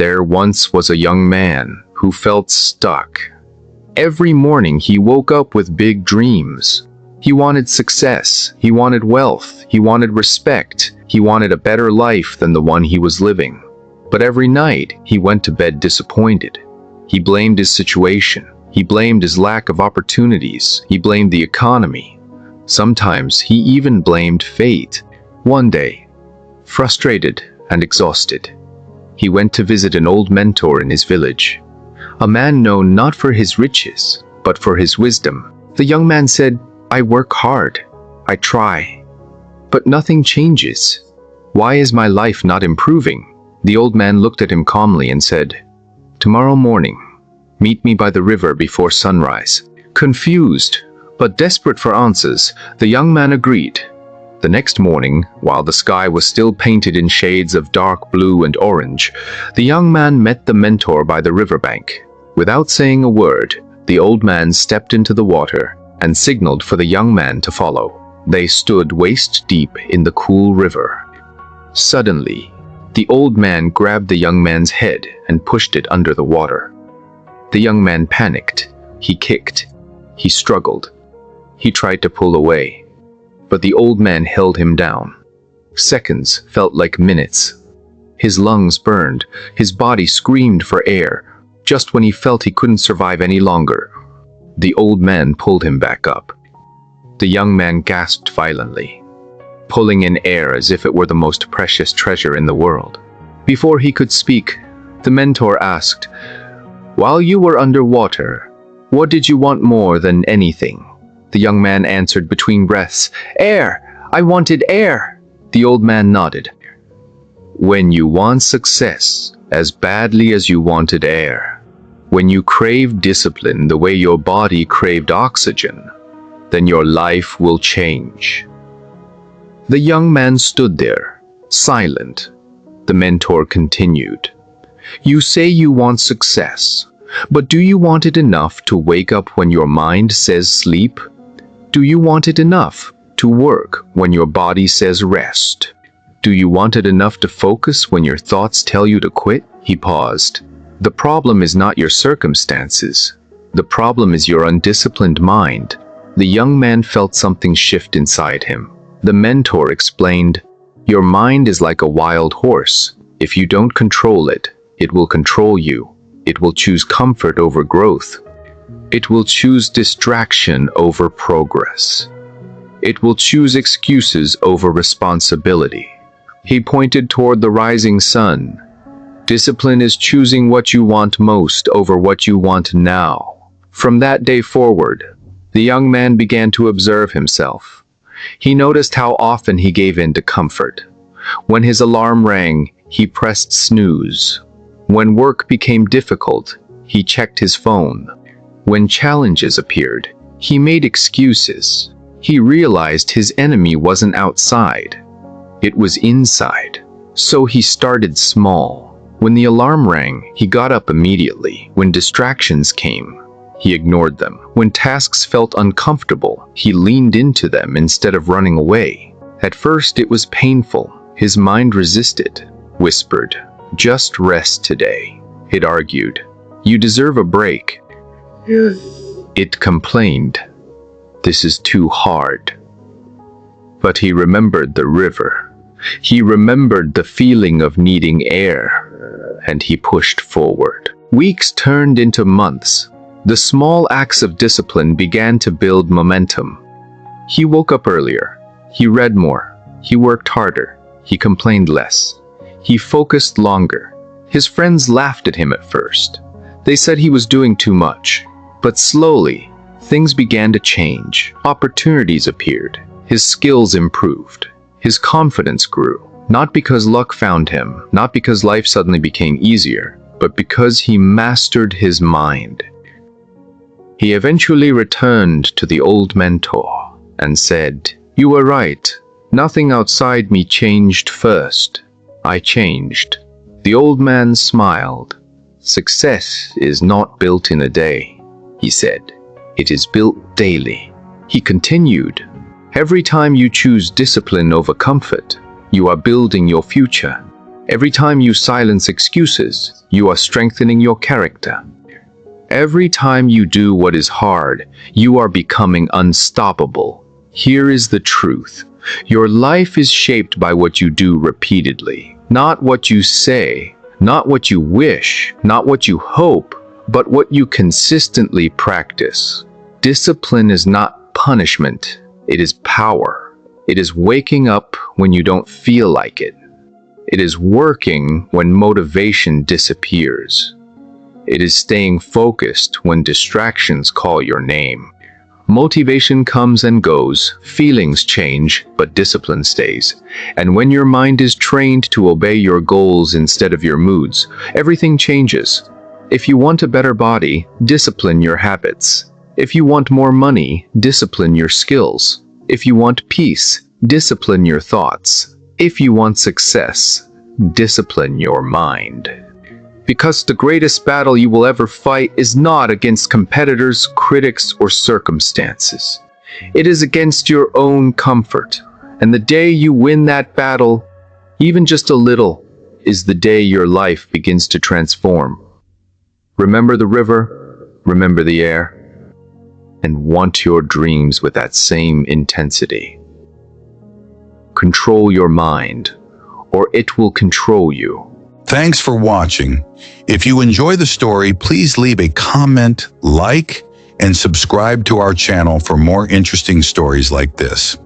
There once was a young man who felt stuck. Every morning he woke up with big dreams. He wanted success, he wanted wealth, he wanted respect, he wanted a better life than the one he was living. But every night he went to bed disappointed. He blamed his situation, he blamed his lack of opportunities, he blamed the economy. Sometimes he even blamed fate. One day, frustrated and exhausted, he went to visit an old mentor in his village, a man known not for his riches, but for his wisdom. The young man said, "I work hard, I try, but nothing changes. Why is my life not improving?" The old man looked at him calmly and said, "Tomorrow morning, meet me by the river before sunrise." Confused, but desperate for answers, the young man agreed. The next morning, while the sky was still painted in shades of dark blue and orange, the young man met the mentor by the riverbank. Without saying a word, the old man stepped into the water and signaled for the young man to follow. They stood waist-deep in the cool river. Suddenly, the old man grabbed the young man's head and pushed it under the water. The young man panicked. He kicked. He struggled. He tried to pull away, but the old man held him down. Seconds felt like minutes. His lungs burned. His body screamed for air. Just when he felt he couldn't survive any longer, the old man pulled him back up. The young man gasped violently, pulling in air as if it were the most precious treasure in the world. Before he could speak, the mentor asked, "While you were underwater, what did you want more than anything?" The young man answered between breaths, "Air! I wanted air!" The old man nodded. When you want success as badly as you wanted air, when you crave discipline the way your body craved oxygen, then your life will change. The young man stood there, silent. The mentor continued, "You say you want success, but do you want it enough to wake up when your mind says sleep? Do you want it enough to work when your body says rest? Do you want it enough to focus when your thoughts tell you to quit?" He paused. "The problem is not your circumstances. The problem is your undisciplined mind." The young man felt something shift inside him. The mentor explained, "Your mind is like a wild horse. If you don't control it, it will control you. It will choose comfort over growth. It will choose distraction over progress. It will choose excuses over responsibility." He pointed toward the rising sun. "Discipline is choosing what you want most over what you want now." From that day forward, the young man began to observe himself. He noticed how often he gave in to comfort. When his alarm rang, he pressed snooze. When work became difficult, he checked his phone. When challenges appeared, he made excuses. He realized his enemy wasn't outside. It was inside. So he started small. When the alarm rang, he got up immediately. When distractions came, he ignored them. When tasks felt uncomfortable, he leaned into them instead of running away. At first it was painful. His mind resisted, whispered, "Just rest today." It argued, "You deserve a break." It complained, "This is too hard." But he remembered the river. He remembered the feeling of needing air, and he pushed forward. Weeks turned into months. The small acts of discipline began to build momentum. He woke up earlier. He read more. He worked harder. He complained less. He focused longer. His friends laughed at him at first. They said he was doing too much. But slowly, things began to change. Opportunities appeared. His skills improved. His confidence grew. Not because luck found him, not because life suddenly became easier, but because he mastered his mind. He eventually returned to the old mentor and said, "You were right. Nothing outside me changed first. I changed." The old man smiled. "Success is not built in a day," he said. "It is built daily." He continued, "Every time you choose discipline over comfort, you are building your future. Every time you silence excuses, you are strengthening your character. Every time you do what is hard, you are becoming unstoppable. Here is the truth. Your life is shaped by what you do repeatedly, not what you say, not what you wish, not what you hope, but what you consistently practice. Discipline is not punishment, it is power. It is waking up when you don't feel like it. It is working when motivation disappears. It is staying focused when distractions call your name. Motivation comes and goes, feelings change, but discipline stays. And when your mind is trained to obey your goals instead of your moods, everything changes. If you want a better body, discipline your habits. If you want more money, discipline your skills. If you want peace, discipline your thoughts. If you want success, discipline your mind. Because the greatest battle you will ever fight is not against competitors, critics, or circumstances. It is against your own comfort. And the day you win that battle, even just a little, is the day your life begins to transform. Remember the river, remember the air, and want your dreams with that same intensity. Control your mind, or it will control you. Thanks for watching. If you enjoy the story, please leave a comment, like, and subscribe to our channel for more interesting stories like this.